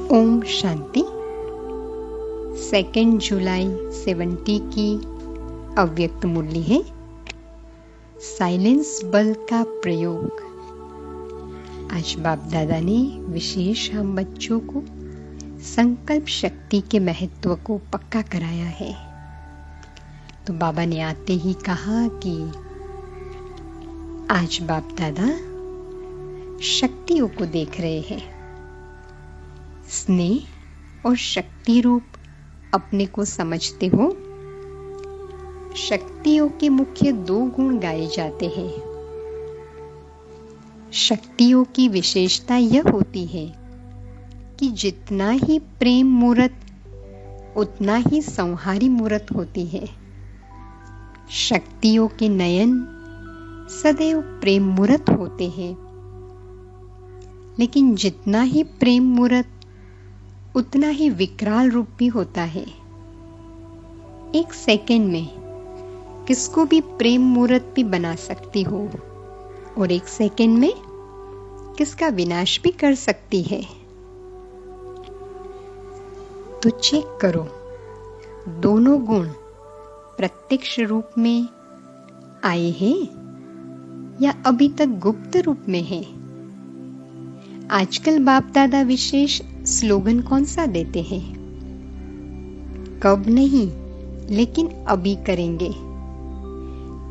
ओम शांति। 2 जुलाई 70 की अव्यक्त मुरली है। साइलेंस बल का प्रयोग। आज बाप दादा ने विशेष हम बच्चों को संकल्प शक्ति के महत्व को पक्का कराया है। तो बाबा ने आते ही कहा कि आज बाप दादा शक्तियों को देख रहे हैं। स्नेह और शक्ति रूप अपने को समझते हो। शक्तियों के मुख्य 2 गुण गाए जाते हैं। शक्तियों की विशेषता यह होती है कि जितना ही प्रेम मूर्त उतना ही संहारी मूर्त होती है। शक्तियों के नयन सदैव प्रेम मूर्त होते हैं, लेकिन जितना ही प्रेम मूर्त उतना ही विकराल रूप भी होता है। 1 सेकंड में किसको भी प्रेम मूर्त भी बना सकती हो और 1 सेकंड में किसका विनाश भी कर सकती है। तो चेक करो, दोनों गुण प्रत्यक्ष रूप में आए हैं या अभी तक गुप्त रूप में है। आजकल बाप दादा विशेष स्लोगन कौन सा देते हैं? कब नहीं, लेकिन अभी करेंगे।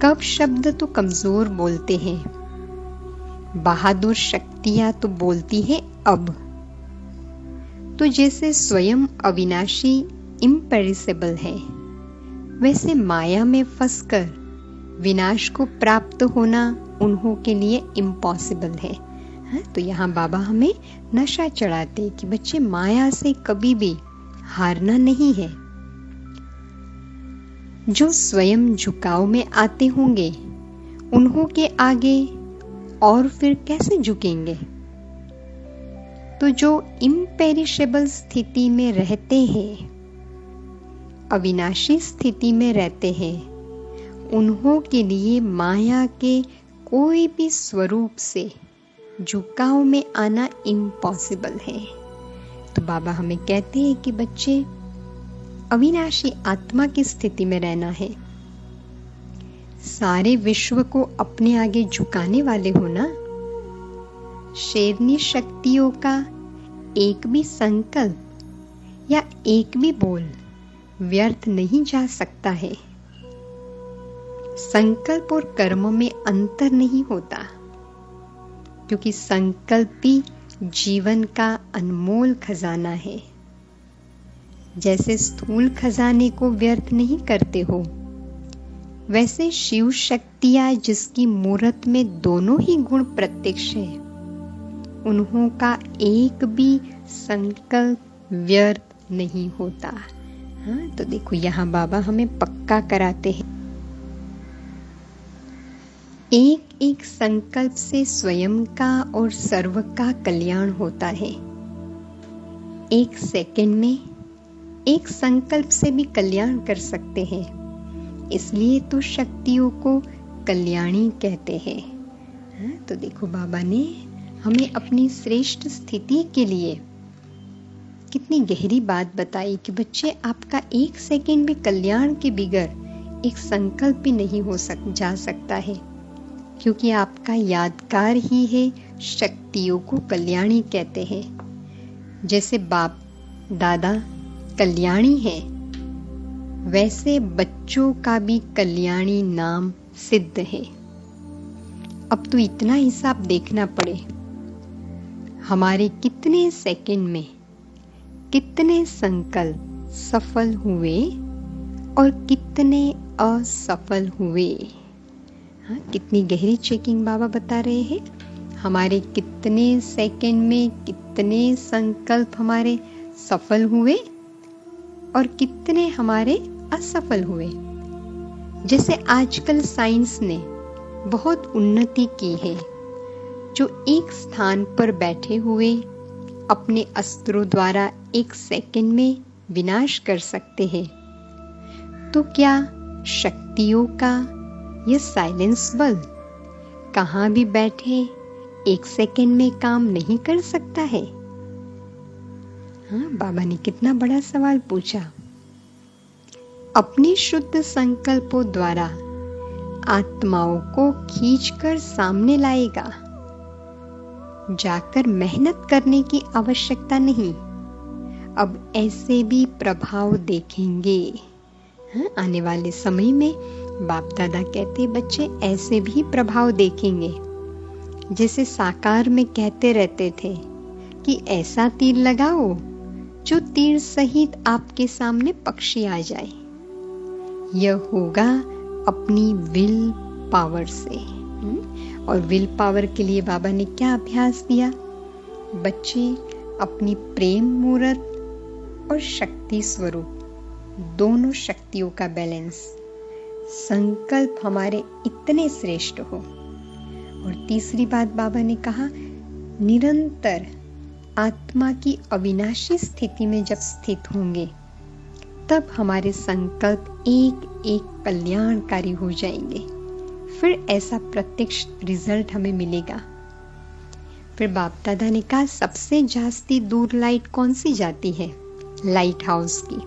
कब शब्द तो कमजोर बोलते हैं, बहादुर शक्तियां तो बोलती है अब। तो जैसे स्वयं अविनाशी इम्पेरिसेबल है, वैसे माया में फंसकर विनाश को प्राप्त होना उन्हों के लिए इम्पॉसिबल है। तो यहाँ बाबा हमें नशा चढ़ाते कि बच्चे माया से कभी भी हारना नहीं है। जो स्वयं झुकाव में आते होंगे उन्हों के आगे और फिर कैसे झुकेंगे। तो जो इम्पेरिशेबल स्थिति में रहते हैं, अविनाशी स्थिति में रहते हैं, उन्हों के लिए माया के कोई भी स्वरूप से झुकाव में आना इम्पॉसिबल है। तो बाबा हमें कहते हैं कि बच्चे अविनाशी आत्मा की स्थिति में रहना है। सारे विश्व को अपने आगे झुकाने वाले हो ना। शेरनी शक्तियों का एक भी संकल्प या एक भी बोल व्यर्थ नहीं जा सकता है। संकल्प और कर्म में अंतर नहीं होता, क्योंकि संकल्प भी जीवन का अनमोल खजाना है। जैसे स्थूल खजाने को व्यर्थ नहीं करते हो, वैसे शिव शक्तियां जिसकी मूर्त में दोनों ही गुण प्रत्यक्ष है, उन्हों का एक भी संकल्प व्यर्थ नहीं होता। तो देखो यहाँ बाबा हमें पक्का कराते हैं, एक एक संकल्प से स्वयं का और सर्व का कल्याण होता है। 1 सेकंड में एक संकल्प से भी कल्याण कर सकते हैं, इसलिए तो शक्तियों को कल्याणी कहते हैं। तो देखो बाबा ने हमें अपनी श्रेष्ठ स्थिति के लिए कितनी गहरी बात बताई कि बच्चे आपका 1 सेकंड भी कल्याण के बिगर एक संकल्प भी नहीं हो जा सकता है, क्योंकि आपका यादगार ही है। शक्तियों को कल्याणी कहते हैं। जैसे बाप दादा कल्याणी है, वैसे बच्चों का भी कल्याणी नाम सिद्ध है। अब तो इतना हिसाब देखना पड़े, हमारे कितने सेकंड में कितने संकल्प सफल हुए और कितने असफल हुए। कितनी गहरी चेकिंग बाबा बता रहे हैं। हमारे कितने सेकंड में कितने संकल्प हमारे सफल हुए और कितने हमारे असफल हुए। जैसे आजकल साइंस ने बहुत उन्नति की है, जो एक स्थान पर बैठे हुए अपने अस्त्रों द्वारा 1 सेकंड में विनाश कर सकते हैं। तो क्या शक्तियों का यह साइलेंस बल कहाँ भी बैठे 1 सेकंड में काम नहीं कर सकता है? हाँ, बाबा ने कितना बड़ा सवाल पूछा। अपने शुद्ध संकल्पों द्वारा आत्माओं को खींचकर सामने लाएगा। जाकर मेहनत करने की आवश्यकता नहीं। अब ऐसे भी प्रभाव देखेंगे। हाँ, आने वाले समय में बाप दादा कहते बच्चे ऐसे भी प्रभाव देखेंगे। जैसे साकार में कहते रहते थे कि ऐसा तीर लगाओ जो तीर सहित आपके सामने पक्षी आ जाए। यह होगा अपनी विल पावर से। और विल पावर के लिए बाबा ने क्या अभ्यास दिया? बच्चे अपनी प्रेम मूर्त और शक्ति स्वरूप दोनों शक्तियों का बैलेंस, संकल्प हमारे इतने श्रेष्ठ हो। और तीसरी बात बाबा ने कहा, निरंतर आत्मा की अविनाशी स्थिति में जब स्थित होंगे तब हमारे संकल्प एक एक कल्याणकारी हो जाएंगे। फिर ऐसा प्रत्यक्ष रिजल्ट हमें मिलेगा। फिर बाप दादा ने कहा, सबसे जास्ती दूर लाइट कौन सी जाती है? लाइट हाउस की।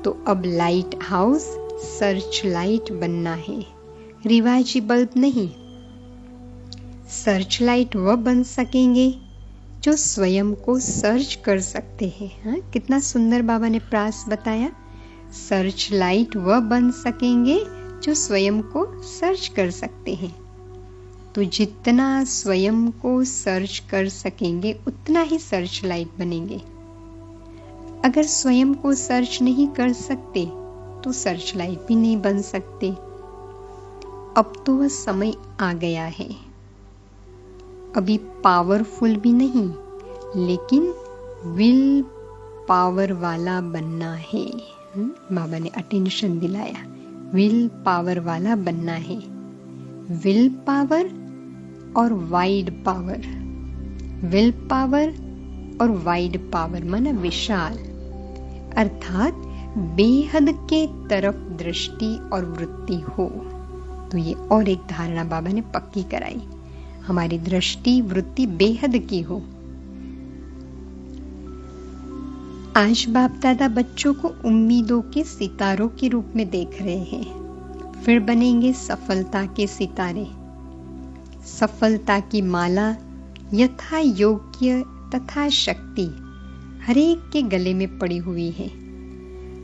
तो अब लाइट हाउस सर्च लाइट बनना है, रिवाजी बल्ब नहीं। सर्च लाइट वह बन सकेंगे जो स्वयं को सर्च कर सकते हैं। हाँ, कितना सुंदर बाबा ने प्रास बताया। सर्च लाइट वह बन सकेंगे जो स्वयं को सर्च कर सकते हैं। तो जितना स्वयं को सर्च कर सकेंगे उतना ही सर्च लाइट बनेंगे। अगर स्वयं को सर्च नहीं कर सकते तो सर्च लाइट भी नहीं बन सकते। अब तो वह समय आ गया है। अभी पावरफुल भी नहीं, लेकिन विल पावर वाला बनना है। बाबा ने अटेंशन दिलाया, विल पावर वाला बनना है। विल पावर और वाइड पावर। विल पावर और वाइड पावर माना विशाल, अर्थात बेहद के तरफ दृष्टि और वृत्ति हो। तो ये और एक धारणा बाबा ने पक्की कराई, हमारी दृष्टि वृत्ति बेहद की हो। आज बाप दादा बच्चों को उम्मीदों के सितारों के रूप में देख रहे हैं। फिर बनेंगे सफलता के सितारे। सफलता की माला यथा योग्य तथा शक्ति हरेक के गले में पड़ी हुई है।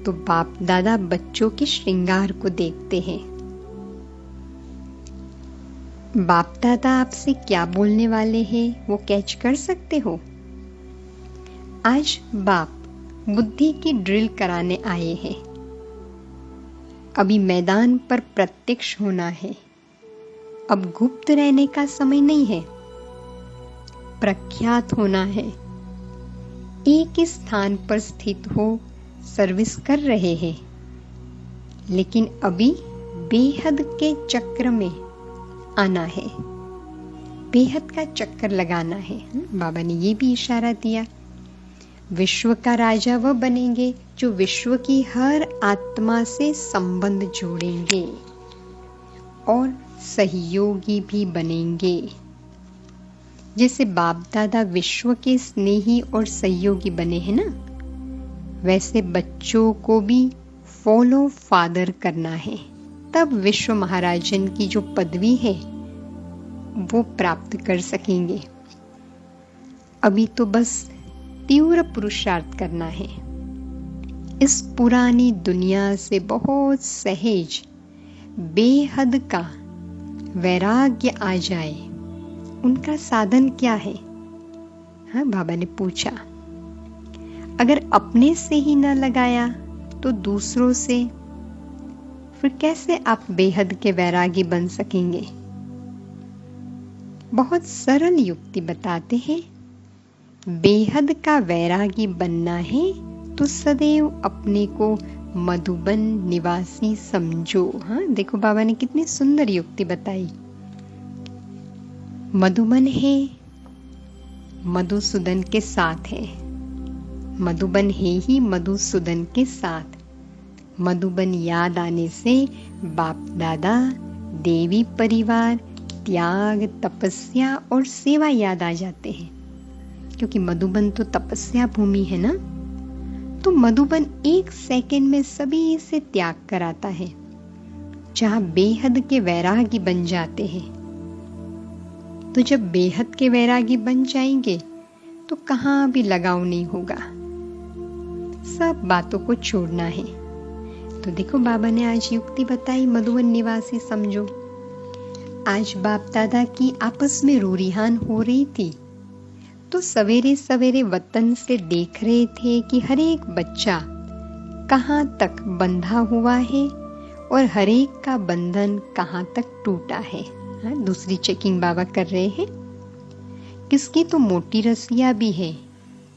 तो बाप दादा बच्चों के श्रृंगार को देखते हैं। बाप दादा आपसे क्या बोलने वाले हैं वो कैच कर सकते हो। आज बाप बुद्धि की ड्रिल कराने आए हैं। अभी मैदान पर प्रत्यक्ष होना है। अब गुप्त रहने का समय नहीं है, प्रख्यात होना है। एक ही स्थान पर स्थित हो सर्विस कर रहे हैं, लेकिन अभी बेहद के चक्र में आना है, बेहद का चक्कर लगाना है। बाबा ने ये भी इशारा दिया, विश्व का राजा वह बनेंगे जो विश्व की हर आत्मा से संबंध जोड़ेंगे और सहयोगी भी बनेंगे। जैसे बाप दादा विश्व के स्नेही और सहयोगी बने हैं ना, वैसे बच्चों को भी फॉलो फादर करना है। तब विश्व महाराजन की जो पदवी है वो प्राप्त कर सकेंगे। अभी तो बस तीव्र पुरुषार्थ करना है। इस पुरानी दुनिया से बहुत सहज बेहद का वैराग्य आ जाए, उनका साधन क्या है? हाँ, बाबा ने पूछा। अगर अपने से ही न लगाया तो दूसरों से, फिर कैसे आप बेहद के वैरागी बन सकेंगे? बहुत सरल युक्ति बताते हैं। बेहद का वैरागी बनना है तो सदैव अपने को मधुबन निवासी समझो। हाँ, देखो बाबा ने कितनी सुंदर युक्ति बताई। मधुबन है, मधुसूदन के साथ है। मधुबन है ही मधुसूदन के साथ। मधुबन याद आने से बाप दादा, देवी परिवार, त्याग, तपस्या और सेवा याद आ जाते हैं। क्योंकि मधुबन तो तपस्या भूमि है ना। तो मधुबन 1 सेकंड में सभी से त्याग कराता है, जहां बेहद के वैरागी बन जाते हैं। तो जब बेहद के वैरागी बन जाएंगे तो कहां भी लगाव नहीं होगा, सब बातों को छोड़ना है। तो देखो बाबा ने आज युक्ति बताई, मधुबन निवासी समझो। आज बाप दादा की आपस में रूरिहान हो रही थी, तो सवेरे सवेरे वतन से देख रहे थे कि हर एक बच्चा कहाँ तक बंधा हुआ है और हर एक का बंधन कहाँ तक टूटा है। दूसरी चेकिंग बाबा कर रहे हैं। किसकी तो मोटी रस्सियां भी है,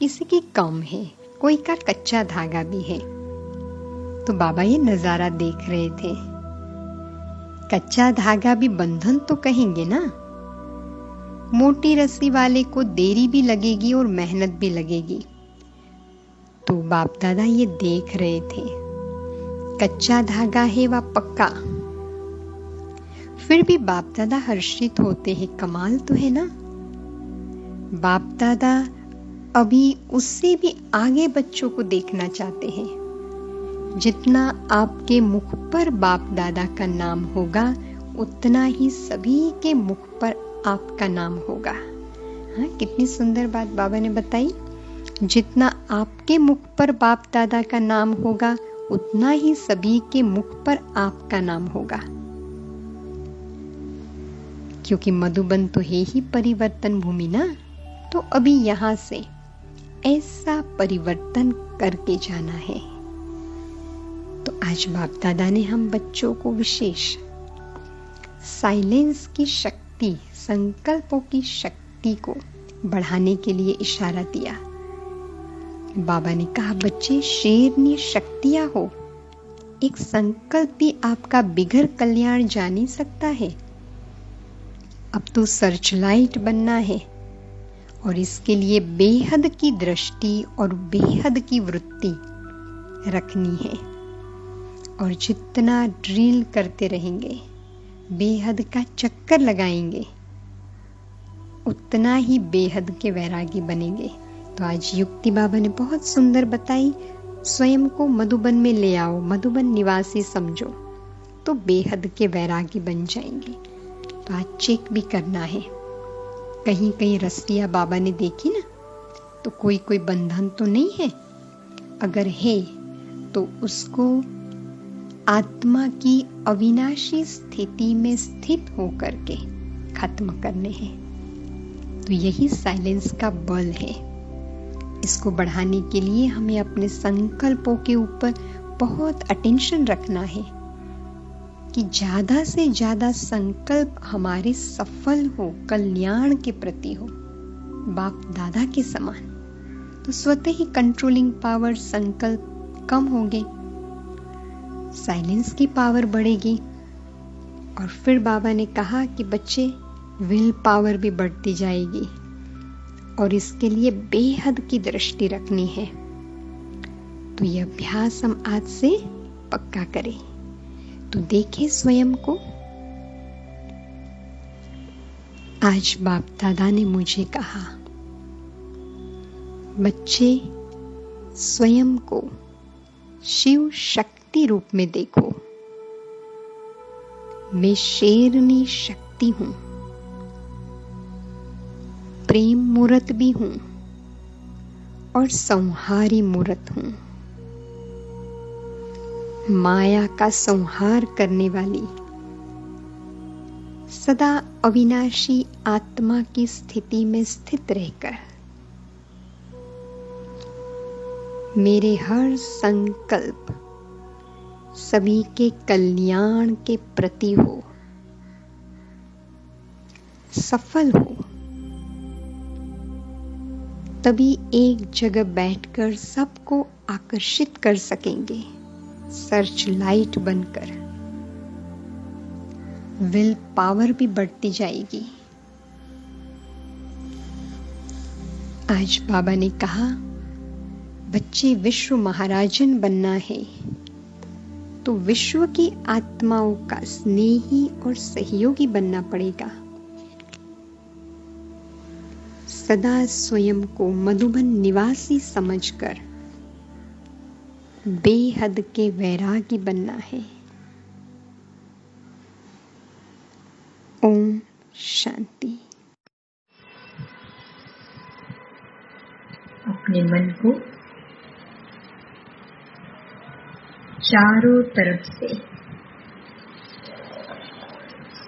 किसी की कम है, कोई का कच्चा धागा भी है। तो बाबा ये नजारा देख रहे थे। कच्चा धागा भी बंधन तो कहेंगे ना। मोटी रस्सी वाले को देरी भी लगेगी और मेहनत भी लगेगी। तो बाप दादा ये देख रहे थे, कच्चा धागा है व पक्का। फिर भी बाप दादा हर्षित होते हैं, कमाल तो है ना। बाप दादा अभी उससे भी आगे बच्चों को देखना चाहते हैं। जितना आपके मुख पर बाप दादा का नाम होगा, उतना ही सभी के मुख पर आपका नाम होगा। हाँ, कितनी सुंदर बात बाबा ने बताई। जितना आपके मुख पर बाप दादा का नाम होगा, उतना ही सभी के मुख पर आपका नाम होगा। क्योंकि मधुबन तो है ही परिवर्तन भूमि ना। तो अभी यहाँ से ऐसा परिवर्तन करके जाना है। तो आज बाप दादा ने हम बच्चों को विशेष साइलेंस की शक्ति, संकल्पों की शक्ति को बढ़ाने के लिए इशारा दिया। बाबा ने कहा, बच्चे शेरनी शक्तियां हो, एक संकल्प भी आपका बिगड़ कल्याण जा नहीं सकता है। अब तो सर्च लाइट बनना है और इसके लिए बेहद की दृष्टि और बेहद की वृत्ति रखनी है। और जितना ड्रिल करते रहेंगे, बेहद का चक्कर लगाएंगे, उतना ही बेहद के वैरागी बनेंगे। तो आज युक्ति बाबा ने बहुत सुंदर बताई, स्वयं को मधुबन में ले आओ, मधुबन निवासी समझो, तो बेहद के वैरागी बन जाएंगे। तो आज चेक भी करना है। कहीं कहीं रस्सियां बाबा ने देखी ना, तो कोई कोई बंधन तो नहीं है। अगर है तो उसको आत्मा की अविनाशी स्थिति में स्थित होकर के खत्म करने हैं। तो यही साइलेंस का बल है। इसको बढ़ाने के लिए हमें अपने संकल्पों के ऊपर बहुत अटेंशन रखना है कि ज्यादा से ज्यादा संकल्प हमारे सफल हो, कल्याण के प्रति हो, बाप दादा के समान। तो स्वतः ही कंट्रोलिंग पावर, संकल्प कम होंगे, साइलेंस की पावर बढ़ेगी। और फिर बाबा ने कहा कि बच्चे, विल पावर भी बढ़ती जाएगी और इसके लिए बेहद की दृष्टि रखनी है। तो यह अभ्यास हम आज से पक्का करें। तो देखें स्वयं को। आज बाप दादा ने मुझे कहा, बच्चे स्वयं को शिव शक्ति रूप में देखो। मैं शेरनी शक्ति हूं, प्रेम मूर्त भी हूं और संहारी मूर्त हूं। माया का संहार करने वाली सदा अविनाशी आत्मा की स्थिति में स्थित रहकर मेरे हर संकल्प सभी के कल्याण के प्रति हो, सफल हो। तभी एक जगह बैठकर सबको आकर्षित कर सकेंगे, सर्च लाइट बनकर। विल पावर भी बढ़ती जाएगी। आज बाबा ने कहा, बच्चे विश्व महाराजन बनना है तो विश्व की आत्माओं का स्नेही और सहयोगी बनना पड़ेगा। सदा स्वयं को मधुबन निवासी समझकर बेहद के वैरागी बनना है। ओम शांति। अपने मन को चारों तरफ से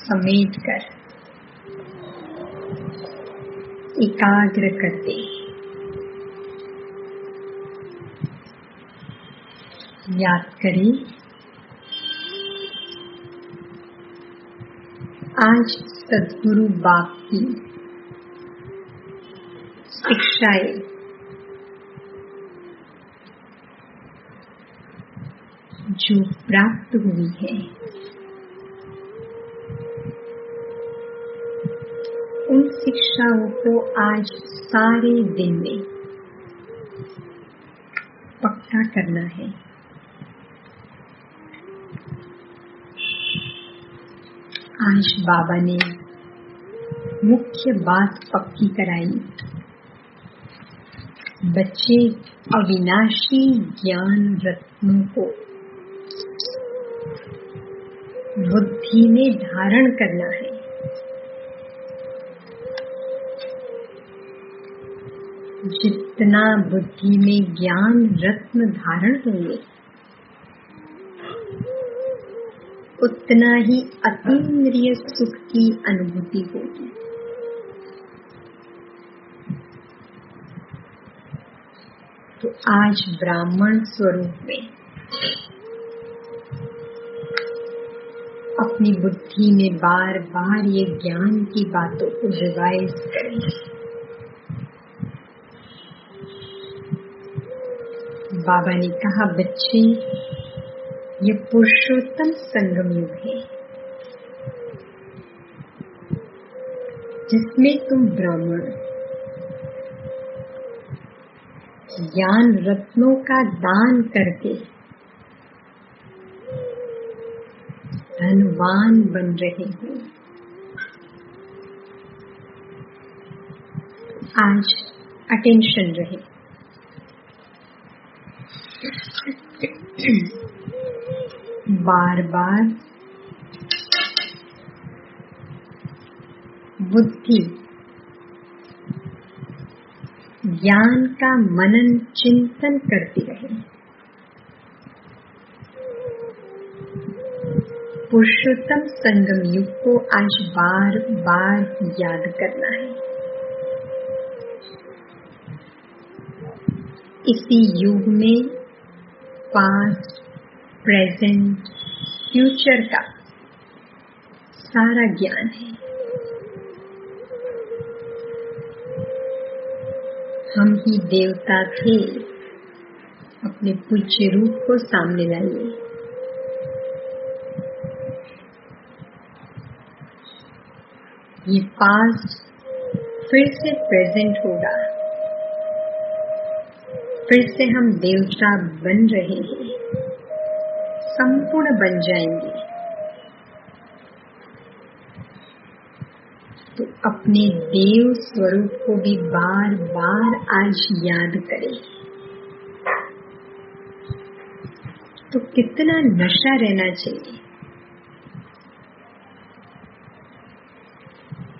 समेटकर एकाग्र करते याद करें, आज सद्गुरु बाप की शिक्षाएं जो प्राप्त हुई है, उन शिक्षाओं को आज सारे दिन में पक्का करना है। आज बाबा ने मुख्य बात पक्की कराई, बच्चे अविनाशी ज्ञान रत्नों को बुद्धि में धारण करना है। जितना बुद्धि में ज्ञान रत्न धारण होंगे, उतना ही अतीन्द्रिय सुख की अनुभूति होगी। तो आज ब्राह्मण स्वरूप में अपनी बुद्धि में बार बार ये ज्ञान की बातों को रिवाइज करें। बाबा ने कहा, बच्चे ये पुरुषोत्तम संगम युग है, जिसमें तुम ब्राह्मण ज्ञान रत्नों का दान करके धनवान बन रहे हो। आज अटेंशन रहे। बार बार बुद्धि ज्ञान का मनन चिंतन करती रहे। पुरुषोत्तम संगम युग को आज बार बार याद करना है। इसी युग में पास्ट, प्रेजेंट, फ्यूचर का सारा ज्ञान है। हम ही देवता थे, अपने पूज्य रूप को सामने लाइए। ये पास्ट फिर से प्रेजेंट होगा, फिर से हम देवता बन रहे हैं, संपूर्ण बन जाएंगे। तो अपने देव स्वरूप को भी बार बार आज याद करें। तो कितना नशा रहना चाहिए,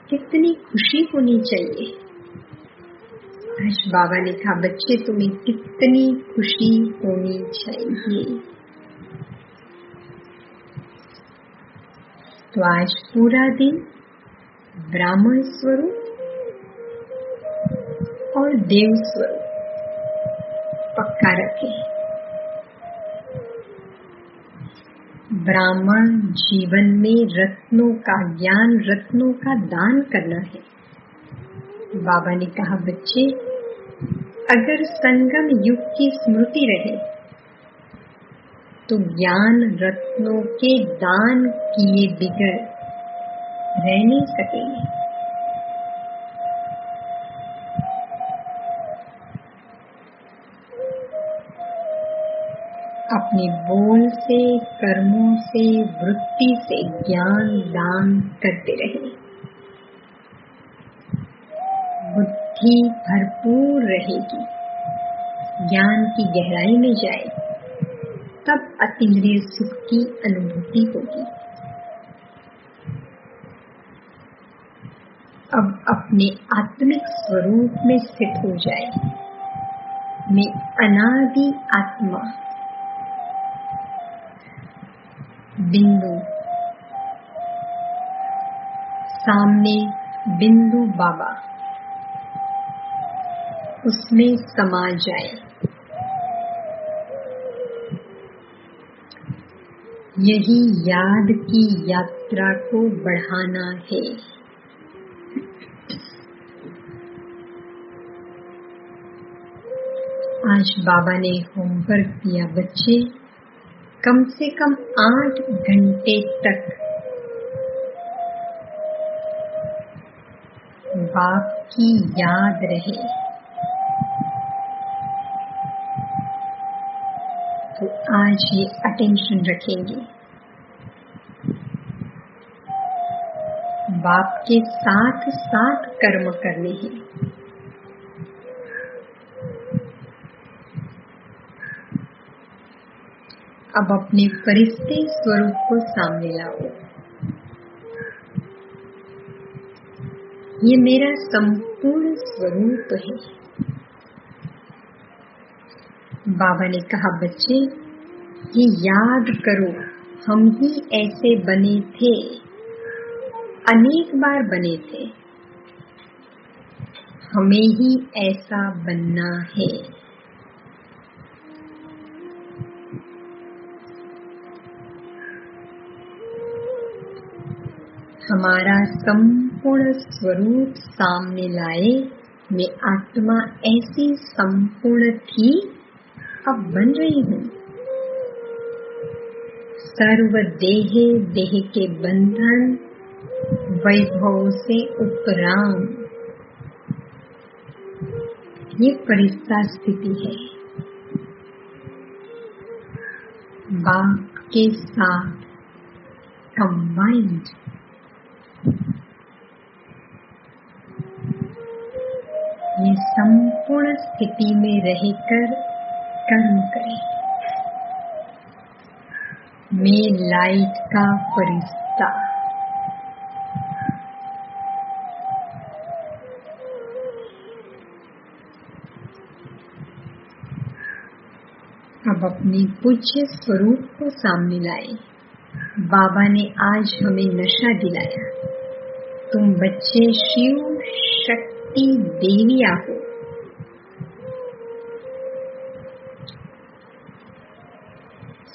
कितनी खुशी होनी चाहिए। आज बाबा ने कहा, बच्चे तुम्हें कितनी खुशी होनी चाहिए। तो आज पूरा दिन ब्राह्मण स्वरूप और देव स्वरूप पक्का रखें। ब्राह्मण जीवन में रत्नों का, ज्ञान रत्नों का दान करना है। बाबा ने कहा, बच्चे अगर संगम युग की स्मृति रहे तो ज्ञान रत्नों के दान किए बिगड़ रह नहीं सकेंगे। अपने बोल से, कर्मों से, वृत्ति से ज्ञान दान करते रहे। बुद्धि भरपूर रहेगी, ज्ञान की गहराई में जाए, तब अतीन्द्रिय सुख की अनुभूति होगी। अब अपने आत्मिक स्वरूप में स्थित हो जाए। मैं अनादि आत्मा, बिंदु, सामने बिंदु बाबा, उसमें समा जाए। यही याद की यात्रा को बढ़ाना है। आज बाबा ने होमवर्क दिया, बच्चे कम से कम 8 घंटे तक बाप की याद रहे। तो आज ये अटेंशन रखेंगे, बाप के साथ साथ कर्म करने हैं। अब अपने फरिश्ते स्वरूप को सामने लाओ। ये मेरा संपूर्ण स्वरूप है। बाबा ने कहा, बच्चे ये याद करो, हम ही ऐसे बने थे, अनेक बार बने थे, हमें ही ऐसा बनना है। हमारा संपूर्ण स्वरूप सामने लाए। मैं आत्मा ऐसी संपूर्ण थी, अब बन रही हूँ। सर्व देह, देह के बंधन, वैभव से उपराम, ये फरिश्ता स्थिति है। बाप के साथ कंबाइंड। ये संपूर्ण स्थिति में रहकर कर्म करें। मैं लाइट का फरिश्ता, अब अपने पूज्य स्वरूप को सामने लाए। बाबा ने आज हमें नशा दिलाया। तुम बच्चे शिव शक्ति देवियाँ हो।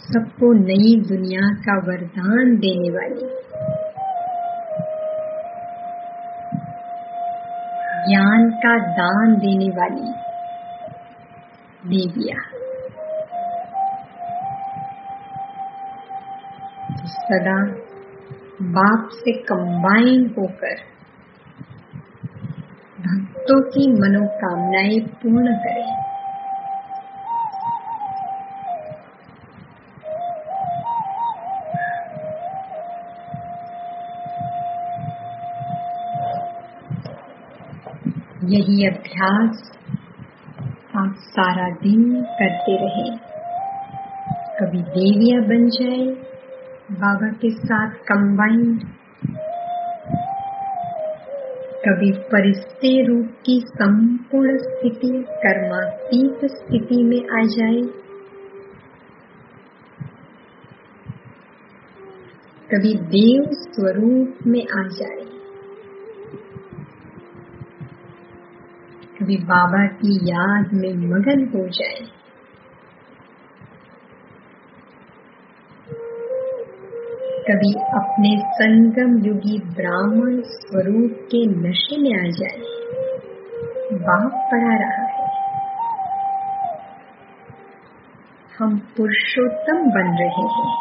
सबको नई दुनिया का वरदान देने वाली, ज्ञान का दान देने वाली देवियाँ। तो सदा बाप से कंबाइन होकर भक्तों की मनोकामनाएं पूर्ण करें। यही अभ्यास आप सारा दिन करते रहें। कभी देवियाँ बन जाए बाबा के साथ कंबाइंड, कभी फरिश्ते रूप की संपूर्ण स्थिति, कर्मातीत स्थिति में आ जाए, कभी देव स्वरूप में आ जाए, कभी बाबा की याद में मगन हो जाए। कभी अपने संगम युगी ब्राह्मण स्वरूप के नशे में आ जाए। बाप पढ़ा रहा है, हम पुरुषोत्तम बन रहे हैं।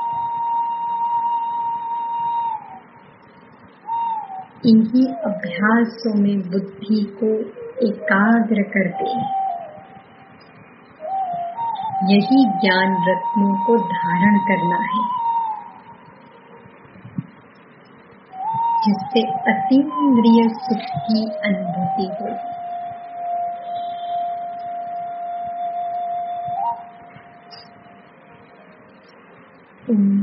इन्हीं अभ्यासों में बुद्धि को एकाग्र कर दे। यही ज्ञान रत्नों को धारण करना है, जिससे अतीन्द्रिय सुख की अनुभूति होगी। ओम